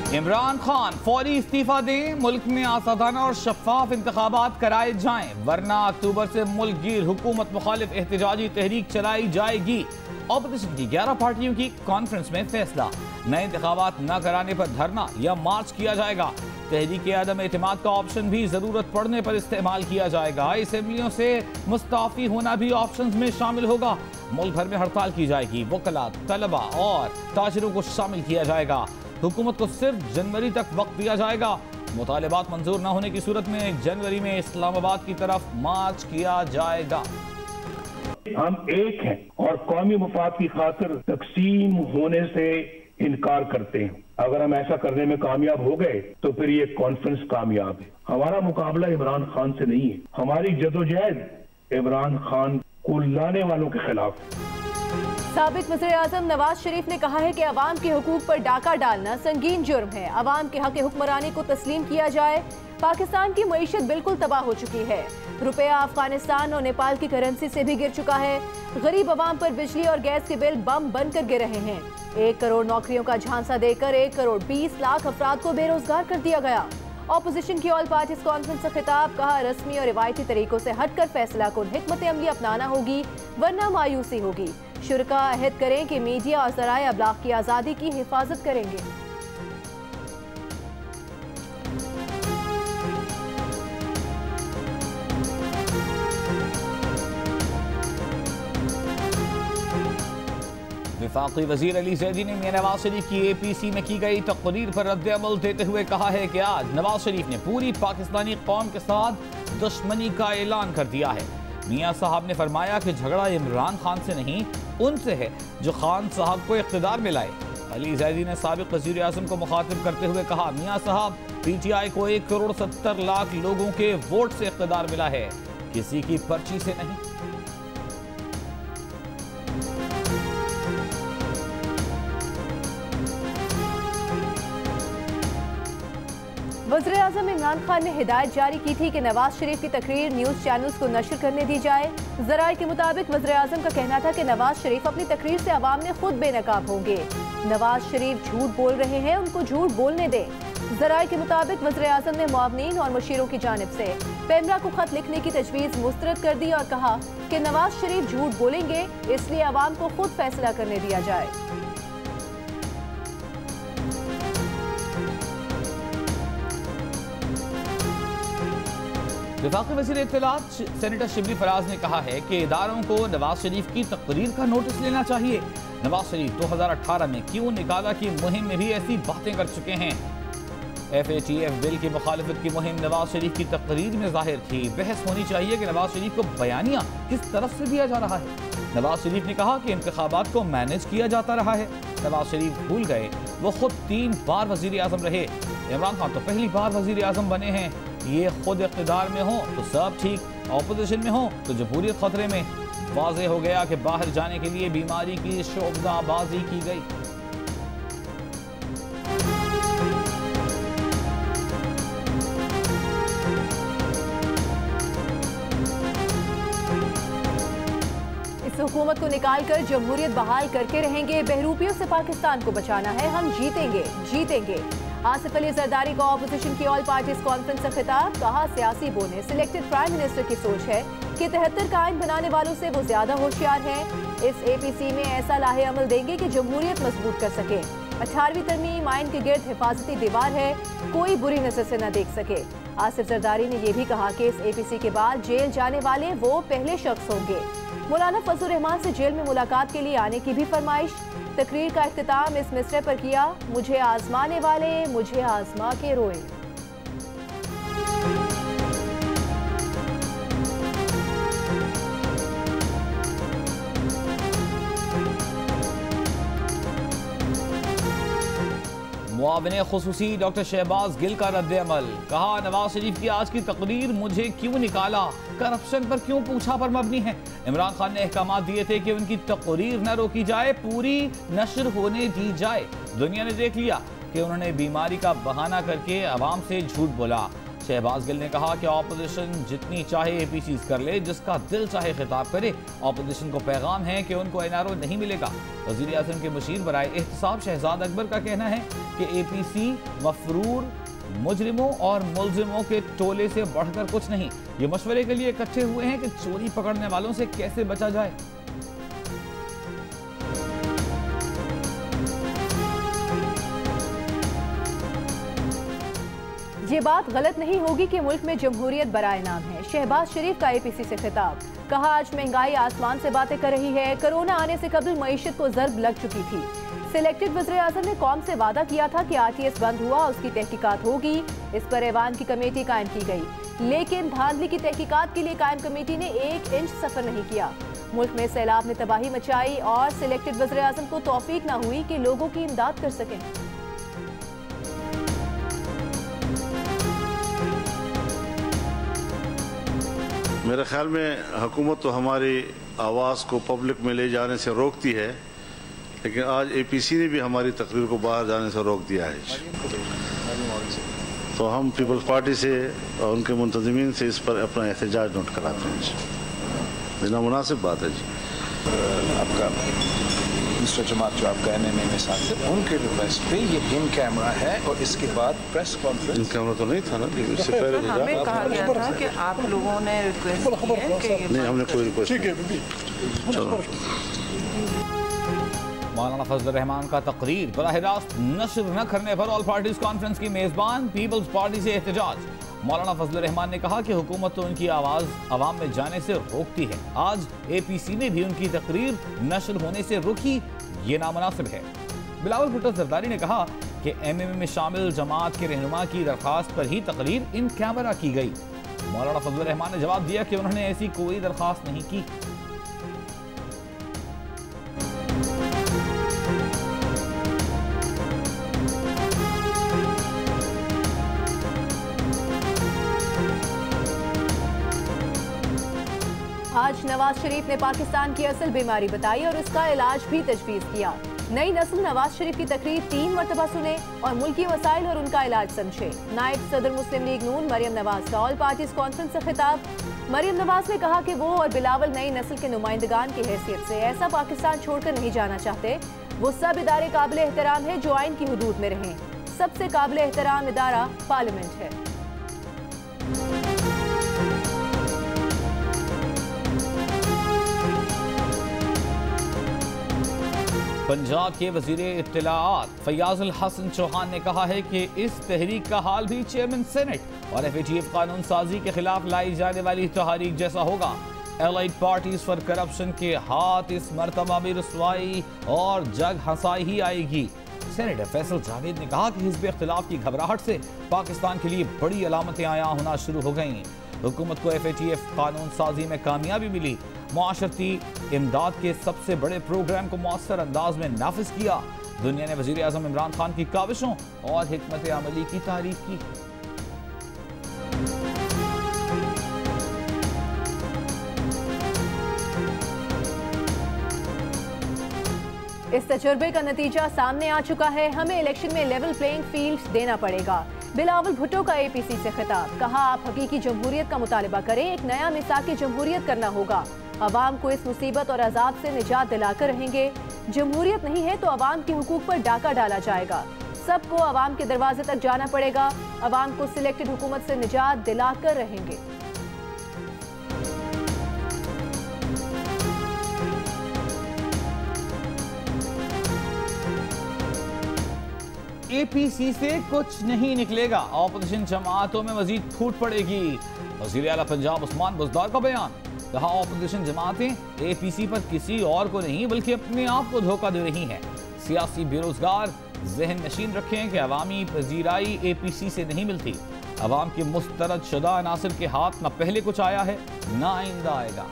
इमरान खान फौरी इस्तीफा दें, मुल्क में आज़ादाना और शफाफ इंतखाबात कराए जाएं, वरना अक्टूबर से मुल्क गिर हुकूमत मुखालिफ एहतजाजी तहरीक चलाई जाएगी। ऑपोजिशन की 11 पार्टियों की कॉन्फ्रेंस में फैसला, नए इंतखाबात न कराने पर धरना या मार्च किया जाएगा। तहरीक अदम एतमाद का ऑप्शन भी जरूरत पड़ने पर इस्तेमाल किया जाएगा। असेंबलियों से मुस्ताफी होना भी ऑप्शन में शामिल होगा। मुल्क भर में हड़ताल की जाएगी, वकला, तलबा और ताजिरों को शामिल किया जाएगा। हुकूमत को सिर्फ जनवरी तक वक्त दिया जाएगा। मुतालिबात मंजूर न होने की सूरत में जनवरी में इस्लामाबाद की तरफ मार्च किया जाएगा। हम एक हैं और कौमी मुफाद की खातिर तकसीम होने से इनकार करते हैं। अगर हम ऐसा करने में कामयाब हो गए तो फिर ये कॉन्फ्रेंस कामयाब है। हमारा मुकाबला इमरान खान से नहीं है, हमारी जदोजहद इमरान खान को लाने वालों के खिलाफ। साबिक वज़ीर-ए-आज़म नवाज शरीफ ने कहा है कि अवाम के हुकूक पर डाका डालना संगीन जुर्म है। अवाम के हक हुक्मरानी को तस्लीम किया जाए। पाकिस्तान की मईशत बिल्कुल तबाह हो चुकी है। रुपया अफगानिस्तान और नेपाल की करेंसी से भी गिर चुका है। गरीब अवाम पर बिजली और गैस के बिल बम बनकर गिर रहे हैं। 1 करोड़ नौकरियों का झांसा देकर 1 करोड़ 20 लाख अफराद को बेरोजगार कर दिया गया। ऑपोजिशन की ऑल पार्टीज कॉन्फ्रेंस से खिताब, कहा रस्मी और रिवायती तरीकों से हटकर फैसला कुन हिकमत अमली अपनाना होगी, वरना मायूसी होगी। शुरका अहद करें कि मीडिया और ज़राए अब्लाग की आज़ादी की हिफाजत करेंगे। वफाकी वजीर अली जैदी ने मियां नवाज शरीफ की APC में की गई तकरीर पर रद्द-ए-अमल देते हुए कहा है कि आज नवाज शरीफ ने पूरी पाकिस्तानी कौम के साथ दुश्मनी का ऐलान कर दिया है। मियां साहब ने फरमाया कि झगड़ा इमरान खान से नहीं, उनसे है जो खान साहब को इख्तिदार में लाए। अली जैदी ने साबिक वजीर आज़म को मुखातिब करते हुए कहा, मियां साहब PTI को 1 करोड़ 70 लाख लोगों के वोट से इख्तिदार मिला है, किसी की पर्ची से नहीं। वज़ीर-ए-आज़म इमरान खान ने हिदायत जारी की थी कि नवाज शरीफ की तकरीर न्यूज़ चैनल्स को नशर करने दी जाए। ज़राए के मुताबिक वज़ीर-ए-आज़म का कहना था कि नवाज शरीफ अपनी तकरीर से अवाम में खुद बेनकाब होंगे। नवाज शरीफ झूठ बोल रहे हैं, उनको झूठ बोलने दें। ज़राए के मुताबिक वज़ीर-ए-आज़म ने मुआवनीन और मुशीरों की जानिब से पेमरा को खत लिखने की तजवीज़ मुस्तरद कर दी और कहा कि नवाज शरीफ झूठ बोलेंगे, इसलिए अवाम को खुद फैसला करने दिया जाए। वफाकी वज़ीर इत्तलात सेनेटर शिबली फराज ने कहा है कि इदारों को नवाज शरीफ की तकरीर का नोटिस लेना चाहिए। नवाज शरीफ 2018 में क्यों निकाला की मुहिम में भी ऐसी बातें कर चुके हैं। FATF बिल की मुखालिफत की मुहिम नवाज शरीफ की तकरीर में जाहिर थी। बहस होनी चाहिए कि नवाज शरीफ को बयानिया किस तरफ से दिया जा रहा है। नवाज शरीफ ने कहा कि इंतखाबात को मैनेज किया जाता रहा है। नवाज शरीफ भूल गए वो खुद 3 बार वजीर आज़म रहे। इमरान खान तो पहली बार वजीर आज़म बने हैं। ये खुद इक़्तिदार में हो तो सब ठीक, ऑपोजिशन में हो तो जमहूरियत खतरे में। वाज़े हो गया कि बाहर जाने के लिए बीमारी की शोबदाबाजी की गई। इस हुकूमत को निकाल कर जमहूरियत बहाल करके रहेंगे। बहरूपियों से पाकिस्तान को बचाना है, हम जीतेंगे जीतेंगे। आसिफ अली जरदारी का ऑपोजिशन की ऑल पार्टीज कॉन्फ्रेंस से खिताब, कहा सियासी बोने सिलेक्टेड प्राइम मिनिस्टर की सोच है कि 73 का आइन बनाने वालों से वो ज्यादा होशियार हैं। इस APC में ऐसा लाहे अमल देंगे कि जमहूरियत मजबूत कर सके। 18वीं तरमीम आइन के गिर्द हिफाजती दीवार है, कोई बुरी नजर से न देख सके। आसिफ जरदारी ने यह भी कहा कि इस APC के बाद जेल जाने वाले वो पहले शख्स होंगे। मौलाना फजल रहमान से जेल में मुलाकात के लिए आने की भी फरमाइश। तकरीर का इख्तिताम इस मिसरे पर किया, मुझे आजमाने वाले मुझे आजमा के रोए। मुआविन खुसूसी डॉक्टर शहबाज गिल का रद्द-ए-अमल, कहा नवाज शरीफ की आज की तकरीर मुझे क्यों निकाला, करप्शन पर क्यों पूछा पर मबनी है। इमरान खान ने अहकाम दिए थे कि उनकी तकरीर न रोकी जाए, पूरी नशर होने दी जाए। दुनिया ने देख लिया कि उन्होंने बीमारी का बहाना करके अवाम से झूठ बोला। शहबाज गिल ने कहा कि ऑपोजिशन जितनी चाहे APCs कर ले, जिसका दिल चाहे खिताब करे। ऑपोजिशन को पैगाम है कि उनको NRO नहीं मिलेगा। वज़ीर आज़म के मुशीर बराए एहतसाब शहजाद अकबर का कहना है कि APC मफरूर मुजरिमों और मुलजिमों के टोले से बढ़कर कुछ नहीं। ये मशवरे के लिए इकट्ठे हुए हैं कि चोरी पकड़ने वालों से कैसे बचा जाए। ये बात गलत नहीं होगी कि मुल्क में जमहूरियत बराए नाम है। शहबाज शरीफ का APC से खिताब। कहा आज महंगाई आसमान से बातें कर रही है। कोरोना आने से कबल मईशत को ज़रब लग चुकी थी। सिलेक्टेड वज़ीर आज़म ने कौम से वादा किया था कि RTS बंद हुआ, उसकी तहकीकात होगी। इस पर ऐवान की कमेटी कायम की गई, लेकिन धांधली की तहकीकात के लिए कायम कमेटी ने 1 इंच सफर नहीं किया। मुल्क में सैलाब ने तबाही मचाई और सिलेक्टेड वज़ीर आज़म को तौफीक न हुई कि लोगों की इमदाद कर सकें। मेरे ख्याल में हुकूमत तो हमारी आवाज़ को पब्लिक में ले जाने से रोकती है, लेकिन आज APC ने भी हमारी तकरीर को बाहर जाने से रोक दिया है। तो हम पीपल्स पार्टी से और उनके मुंतज़मीन से इस पर अपना एहतजाज नोट कराते हैं। ये नामुनासिब बात है जी। आपका मिस्टर जमात जो आपका MMA में साथ थे, उनके रिक्वेस्ट पे ये इन कैमरा है और इसके बाद प्रेस कॉन्फ्रेंस। इन कैमरा तो नहीं था ना, इससे पहले तो हमें कहा गया था कि आप लोगों ने रिक्वेस्ट की है कि नहीं, हमने कोई रिक्वेस्ट। चलो मौलाना फजल रहमान का तकरीर बराह रास्त नशर न करने पर ऑल पार्टीज कॉन्फ्रेंस की मेजबान पीपल्स पार्टी से एहतजाज। मौलाना फजल रहमान ने कहा कि हुकूमत तो उनकी आवाज़ अवाम में जाने से रोकती है। आज APC ने भी उनकी तकरीर नशर होने से रोकी, ये नामुनासिब है। बिलावल भुट्टो जरदारी ने कहा कि MMA में शामिल जमात के रहनुमा की दरख्वास्त पर ही तकरीर इन कैमरा की गई। मौलाना फजल रहमान ने जवाब दिया कि उन्होंने ऐसी कोई दरख्वास्त नहीं की। आज नवाज शरीफ ने पाकिस्तान की असल बीमारी बताई और उसका इलाज भी तजवीज़ किया। नई नस्ल नवाज शरीफ की तकरीर 3 मरतबा सुने और मुल्की मसाइल और उनका इलाज समझे। नायब सदर मुस्लिम लीग नून मरियम नवाज का ऑल पार्टीज कॉन्फ्रेंस से खिताब। मरियम नवाज ने कहा कि वो और बिलावल नई नस्ल के नुमाइंदगान की हैसियत से ऐसा पाकिस्तान छोड़कर नहीं जाना चाहते। वो सब इदारे काबिल एहतराम है जो आइन की हुदूद में रहें। सबसे काबिल एहतराम इदारा पार्लियामेंट है। पंजाब के वजीर इत्तलाआत फयाजुल हसन चौहान ने कहा है कि इस तहरीक का हाल भी चेयरमैन सेनेट और FATF कानून साजी के खिलाफ लाई जाने वाली तहरीक जैसा होगा। एलाइड पार्टीज फॉर करप्शन के हाथ इस मरतबा भी रुसवाई और जग हंसाई ही आएगी। सेनेटर फैसल जावेद ने कहा कि हिज़्ब इख्तिलाफ की घबराहट से पाकिस्तान के लिए बड़ी अलामतें आया होना शुरू हो गईं। हुकूमत को FATF कानून साजी में कामयाबी मिली। मुआशरती इमदाद के सबसे बड़े प्रोग्राम को मौसर अंदाज में नाफिज किया। दुनिया ने वज़ीर आज़म इमरान खान की काविशों और हिकमत अमली की तारीफ की। इस तजुर्बे का नतीजा सामने आ चुका है। हमें इलेक्शन में लेवल प्लेइंग फील्ड देना पड़ेगा। बिलावल भुट्टो का APC से खिताब। कहा आप हकीकी जमहूरियत का मुतालबा करें, एक नया मिसाक जमहूरियत करना होगा। अवाम को इस मुसीबत और अजाब से निजात दिलाकर रहेंगे। जमहूरियत नहीं है तो अवाम के हुकूक पर डाका डाला जाएगा। सबको अवाम के दरवाजे तक जाना पड़ेगा। अवाम को सिलेक्टेड हुकूमत से निजात दिलाकर रहेंगे। APC से कुछ नहीं निकलेगा, ऑपोजिशन जमातों में मजीद फूट पड़ेगी। वज़ीर आला पंजाब उस्मान बुज़दार का बयान। कहा ऑपोजिशन जमातें APC पर किसी और को नहीं बल्कि अपने आप को धोखा दे रही हैं। सियासी बेरोजगार जहन नशीन रखें कि अवामी पजीराई APC से नहीं मिलती। अवाम के मुस्तरद शुदा अनासिर के हाथ न पहले कुछ आया है न आइंदा आएगा।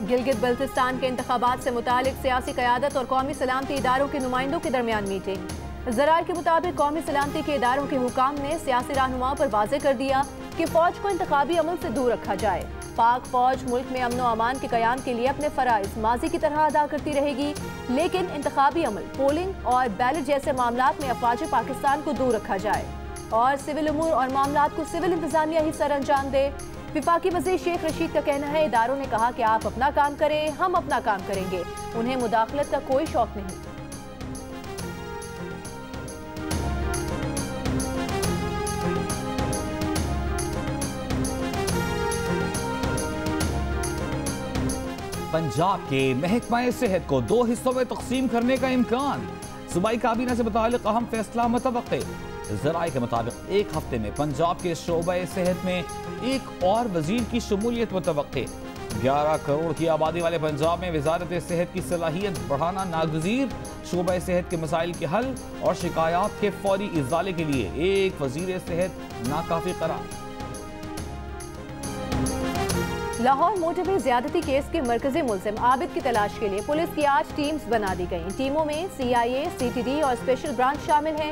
गिलगित बल्तिस्तान के इंतखाबात से मुतालिक सियासी क़यादत और कौमी सलामती इदारों के नुमाइंदों के दरमियान मीटिंग। ज़राए के मुताबिक कौमी सलामती के इदारों के हुकाम ने सियासी रहनुमाओं पर वाज़े कर दिया कि फ़ौज को इंतखाबी अमल से दूर रखा जाए। पाक फौज मुल्क में अमन व अमान के क़याम के लिए अपने फ़राइज़ माजी की तरह अदा करती रहेगी, लेकिन इंतखाबी अमल, पोलिंग और बैलेट जैसे मामलात में अफवाज पाकिस्तान को दूर रखा जाए और सिविल उमूर और मामलात को सिविल इंतजामिया ही सर अंजाम दे। विफाकी वज़ीर शेख रशीद का कहना है, इदारों ने कहा कि आप अपना काम करें, हम अपना काम करेंगे, उन्हें मुदाखलत का कोई शौक नहीं। पंजाब के महकमा सेहत को 2 हिस्सों में तकसीम करने का इम्कान, सूबाई काबीना से मुताल्लिक़ अहम फैसला मुतवक्के। ज़राए के मुताबिक 1 हफ्ते में पंजाब के शोबे सेहत में एक और वजीर की शमूलियत मुतवक्के। 11 करोड़ की आबादी वाले पंजाब में वजारत सेहत की सलाहियत बढ़ाना नागज़ीर, शोबे सेहत के मसाइल के हल और शिकायत के फौरी इज़ाले के लिए एक वजीर सेहत नाकाफी करार। लाहौर मोटरवे ज्यादती केस के मरकजी मुल्जिम आबिद की तलाश के लिए पुलिस की 8 टीम्स बना दी गई। टीमों में CIA, CTD और स्पेशल ब्रांच शामिल हैं।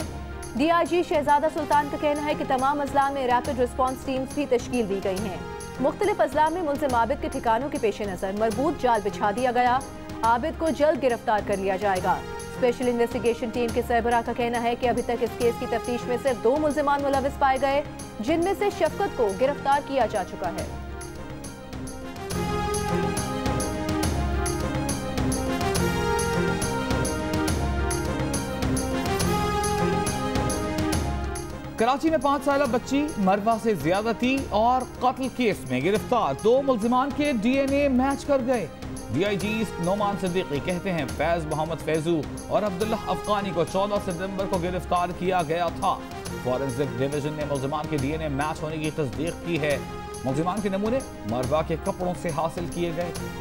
DIG शहजादा सुल्तान का कहना है कि तमाम अजला में रैपिड रिस्पॉन्स टीम्स भी तश्कील दी गई हैं। मुख्तलिफ अजला में मुल्जिम आबिद के ठिकानों के पेश नज़र मरबूत जाल बिछा दिया गया। आबिद को जल्द गिरफ्तार कर लिया जाएगा। स्पेशल इन्वेस्टिगेशन टीम के सरबराह का कहना है कि अभी तक इस केस की तफ्तीश में सिर्फ 2 मुल्जिमान मुलविस पाए गए, जिनमें से शफकत को गिरफ्तार किया जा चुका है। कराची में 5 साल बच्ची मरवा से ज्यादती और कत्ल केस में गिरफ्तार 2 मुल्जिमान के DNA मैच कर गए। DIG नोमान सिद्दीकी कहते हैं फैज मोहम्मद फैजू और अब्दुल्ला अफगानी को 14 सितंबर को गिरफ्तार किया गया था। फॉरेंसिक डिवीजन ने मुल्जिमान के DNA मैच होने की तस्दीक की है। मुल्जिमान के नमूने मरवा के कपड़ों से हासिल किए गए।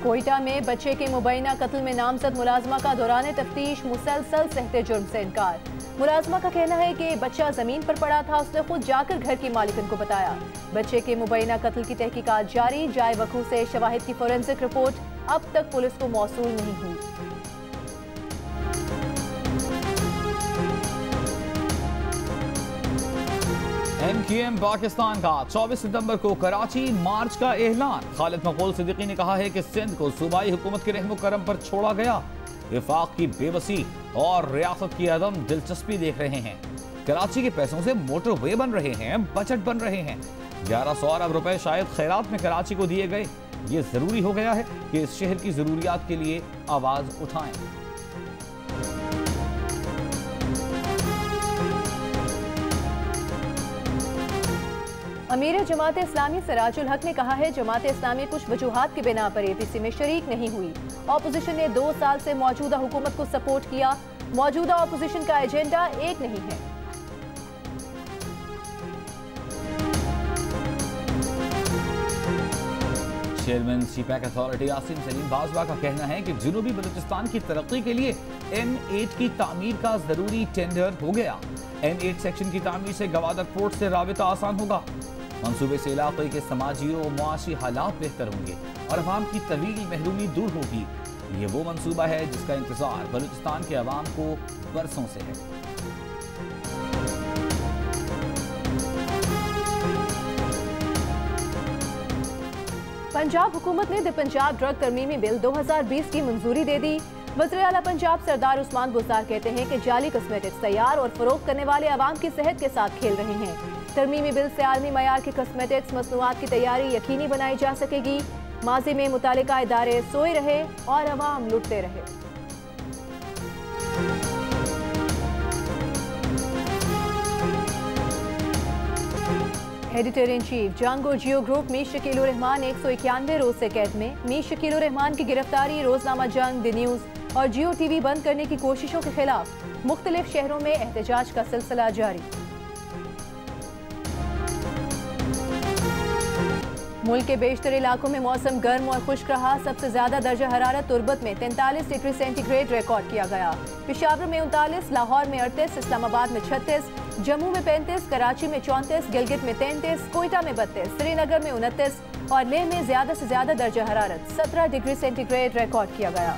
कोयटा में बच्चे के मुबैना कत्ल में नामजद मुलाजमा का दौरान तफ्तीश मुसलसल सहते जुर्म से इनकार। मुलाजमा का कहना है कि बच्चा जमीन पर पड़ा था, उसने खुद जाकर घर की मालिकन को बताया। बच्चे के मुबैना कत्ल की तहकीकात जारी, जाए वकू से शवाहिद की फोरेंसिक रिपोर्ट अब तक पुलिस को मौसूल नहीं हुई। MQM पाकिस्तान का 24 सितंबर को कराची मार्च का ऐलान। खालिद मकबूल सिद्दीकी ने कहा है कि सिंध को सूबाई हुकूमत के रहम करम पर छोड़ा गया। विफाक की बेबसी और रियासत की अदम दिलचस्पी देख रहे हैं। कराची के पैसों से मोटरवे बन रहे हैं, बजट बन रहे हैं। 1100 अरब रुपए शायद खैरात में कराची को दिए गए। ये जरूरी हो गया है कि इस शहर की जरूरियात के लिए आवाज उठाएं। अमीर जमात इस्लामी सिराजुल हक ने कहा है, जमात इस्लामी कुछ वजूहात की बिना पर APC में शरीक नहीं हुई। ऑपोजिशन ने 2 साल से मौजूदा हुकूमत को सपोर्ट किया। मौजूदा ऑपोजिशन का एजेंडा एक नहीं है। Chairman CPEC authority Yasin Salim Bajwa का कहना है कि जनूबी बलूचिस्तान की तरक्की के लिए N8 की तामीर का जरूरी टेंडर हो गया। N8 सेक्शन की तामीर से गवादर पोर्ट से राबिता आसान होगा। मंसूबे से इलाके के समाजी और मुआशी हालात बेहतर होंगे और अवाम की तवील महरूमी दूर होगी। ये वो मंसूबा है जिसका इंतजार बलूचिस्तान के अवाम को बरसों से है। पंजाब हुकूमत ने द पंजाब ड्रग तरमीमी बिल 2020 की मंजूरी दे दी। वज़ीर आला पंजाब सरदार उस्मान बुज़दार कहते हैं कि जाली कॉस्मेटिक्स तैयार और फरोख्त करने वाले अवाम की सेहत के साथ खेल रहे हैं। तरमीमी बिल से आलमी मयार के कॉस्मेटिक्स मसनूआत की तैयारी यकीनी बनाई जा सकेगी। माजी में मुतालिका इदारे सोए रहे और अवाम लुटते रहे। Editor in chief Jang Geo group Mir Shakil Rahman 191 रोज से कैद में। मीर शकील रहमान की गिरफ्तारी, रोजनामा जंग, द न्यूज और जियो TV बंद करने की कोशिशों के खिलाफ मुख्तलिफ शहरों में एहतजाज का सिलसिला जारी। मुल्क के बेशतर इलाकों में मौसम गर्म और खुश्क रहा। सबसे ज्यादा दर्जा हरारत तुर्बत में 43 डिग्री सेंटीग्रेड रिकॉर्ड किया गया। पेशावर में 39, लाहौर में 38, इस्लामाबाद में 36, जम्मू में 35, कराची में 34, गिलगित में 33, कोयटा में 32, श्रीनगर में 29 और लेह में ज्यादा से ज्यादा दर्जा हरारत 17 डिग्री सेंटीग्रेड रिकॉर्ड किया गया।